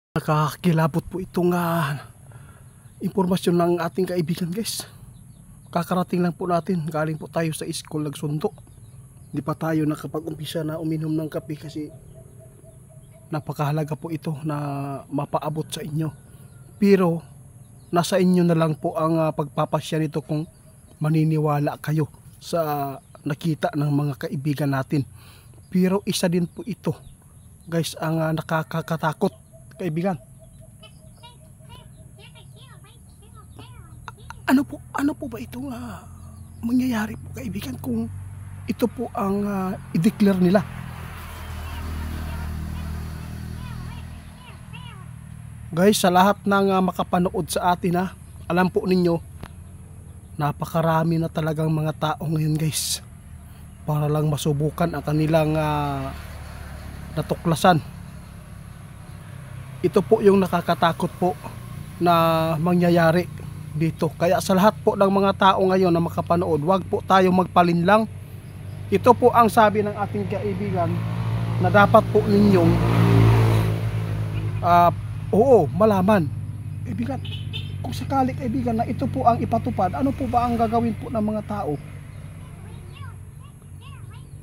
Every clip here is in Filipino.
Nakakakilabot po itong impormasyon ng ating kaibigan, guys. Kakarating lang po natin, galing po tayo sa school nagsundo. Hindi pa tayo nakapag-umpisa na uminom ng kape kasi napakahalaga po ito na mapaabot sa inyo. Pero nasa inyo na lang po ang pagpapasya nito kung maniniwala kayo sa nakita ng mga kaibigan natin. Pero isa din po ito, guys, ang nakakatakot, kaibigan. Ano po ba itong mangyayari po, kaibigan, kung ito po ang i-declare nila? Guys, sa lahat ng makapanood sa atin, alam po ninyo, napakarami na talagang mga tao ngayon, guys, para lang masubukan ang kanilang natuklasan. Ito po yung nakakatakot po na mangyayari dito. Kaya sa lahat po ng mga tao ngayon na makapanood, wag po tayo magpalinlang. Ito po ang sabi ng ating kaibigan na dapat po ninyong malaman. Kaibigan, kung sakali, kaibigan, na ito po ang ipatupad, ano po ba ang gagawin po ng mga tao?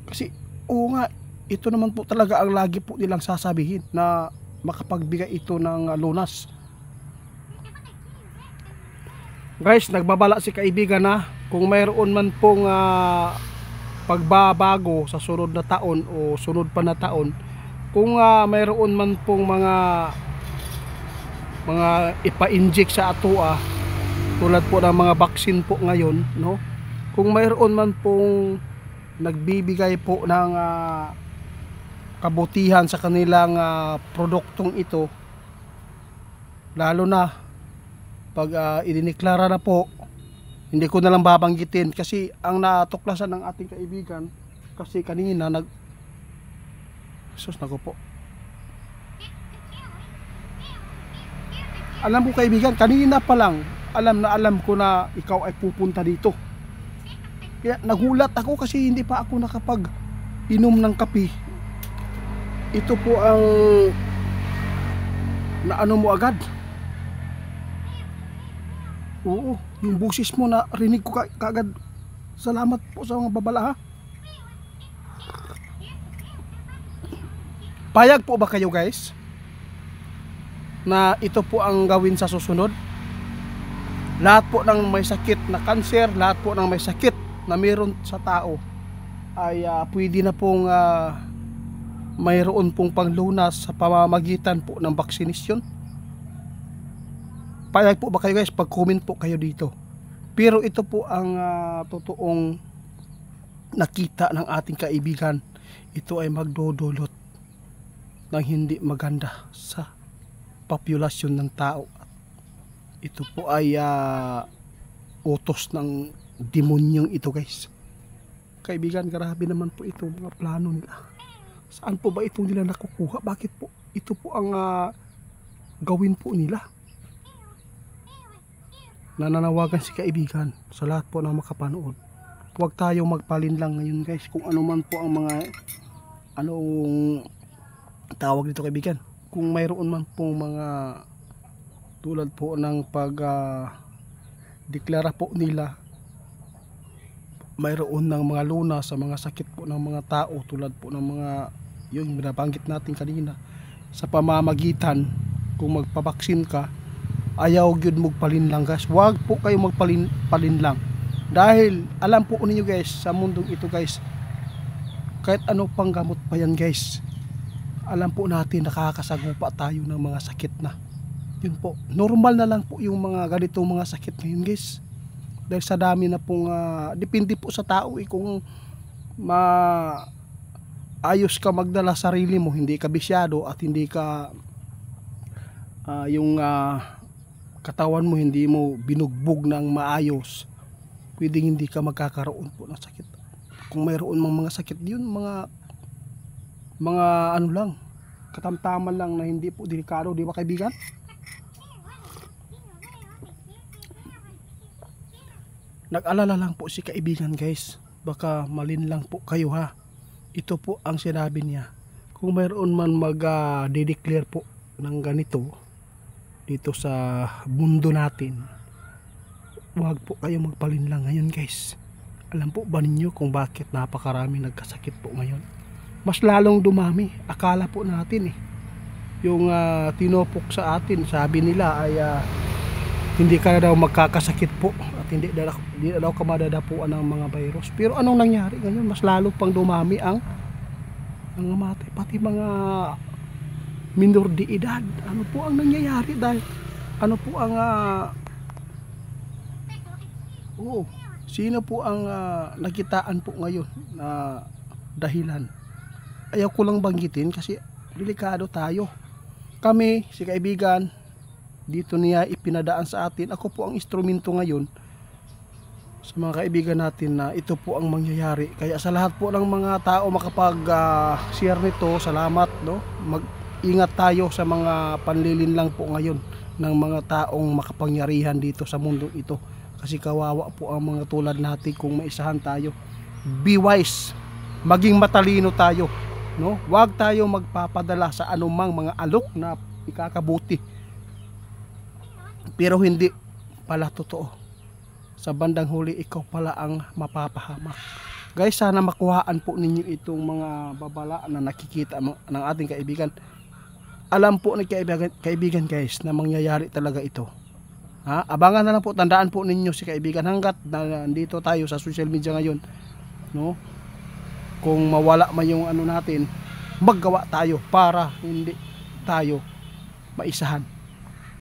Kasi nga, ito naman po talaga ang lagi po nilang sasabihin, na makapagbigay ito ng lunas. Guys, nagbabala si kaibigan na kung mayroon man pong pagbabago sa sunod na taon o sunod pa na taon, kung mayroon man pong mga ipa-inject sa atua, tulad po ng mga vaccine po ngayon, no? Kung mayroon man pong nagbibigay po ng kabutihan sa kanilang produktong ito, lalo na pag idineklara na po, hindi ko na lang babanggitin kasi ang natuklasan ng ating kaibigan, kasi kanina alam ko, kaibigan, kanina pa lang alam ko na ikaw ay pupunta dito. Kaya nagulat ako kasi hindi pa ako nakapag inom ng kape. Ito po ang naano mo agad. Oo, yung boses mo na rinig ko kaagad. Salamat po sa mga babala, ha. Payag po ba kayo, guys, na ito po ang gawin sa susunod? Lahat po ng may sakit na cancer, lahat po ng may sakit na meron sa tao ay pwede na pong mayroon pong panglunas sa pamamagitan po ng vaccination. Payag po ba kayo, guys? Pag-comment po kayo dito. Pero ito po ang totoong nakita ng ating kaibigan. Ito ay magdodulot ng hindi maganda sa populasyon ng tao. Ito po ay utos ng demonyong ito, guys. Kaibigan, grabe naman po ito mga plano nila. Saan po ba ito nila nakukuha? Bakit po ito po ang gawin po nila? Nananawagan si kaibigan sa lahat po ng makapanood, huwag tayo magpalinlang ngayon, guys. Kung ano man po ang mga anong tawag dito, kaibigan, kung mayroon man pong mga tulad po ng deklara po nila, mayroon ng mga lunas sa mga sakit po ng mga tao, tulad po ng mga yung binabanggit natin kanina, sa pamamagitan kung magpabaksin ka, ayaw gyud magpalinlang, guys. Wag po kayo magpalinlang, dahil alam po ninyo, guys, sa mundong ito, guys, kahit ano pang gamot pa yan, guys, alam po natin nakakasagupa tayo ng mga sakit na yun po. Normal na lang po yung mga ganitong mga sakit ngayon, guys, dahil sa dami na pong depende po sa tao kung ayos ka magdala sarili mo, hindi ka bisyado, at hindi ka yung katawan mo hindi mo binugbog ng maayos, pwedeng hindi ka magkakaroon po ng sakit. Kung mayroon mang mga sakit yun, mga ano lang, katamtaman lang na hindi po delikado, di ba, kaibigan? Nag-alala lang po si kaibigan, guys, baka malinlang po kayo, ha. Ito po ang sinabi niya, kung mayroon man mag-declare po ng ganito dito sa mundo natin, huwag po kayo magpalinlang ngayon guys. Alam po ba ninyo kung bakit napakarami nagkasakit po ngayon? Mas lalong dumami. Akala po natin yung tinopok sa atin, sabi nila ay hindi ka daw magkakasakit po at hindi daw ka madadapuan ng mga virus. Pero anong nangyari ngayon? Mas lalo pang dumami ang matay, pati mga minor de edad. Ano po ang nangyayari dahil ano po ang sino po ang nakitaan po ngayon na dahilan? Ayaw ko lang banggitin kasi delikado tayo. Kami, si kaibigan, dito niya ipinadaan sa atin. Ako po ang instrumento ngayon sa mga kaibigan natin na ito po ang mangyayari. Kaya sa lahat po ng mga tao makapag-share nito, salamat, no? Mag-ingat tayo sa mga panlilinlang po ngayon ng mga taong makapangyarihan dito sa mundo ito. Kasi kawawa po ang mga tulad natin kung maisahan tayo. Be wise, maging matalino tayo, no? Huwag tayo magpapadala sa anumang mga alok na ikakabuti pero hindi pala totoo. Sa bandang huli ikaw pala ang mapapahamak. Guys, sana makuhaan po ninyo itong mga babala na nakikita ng ating kaibigan. Alam po ng kaibigan guys na mangyayari talaga ito. Abangan na lang po, tandaan po ninyo si kaibigan hanggat nandito tayo sa social media ngayon, no? Kung mawala man yung natin, maggawa tayo para hindi tayo maisahan.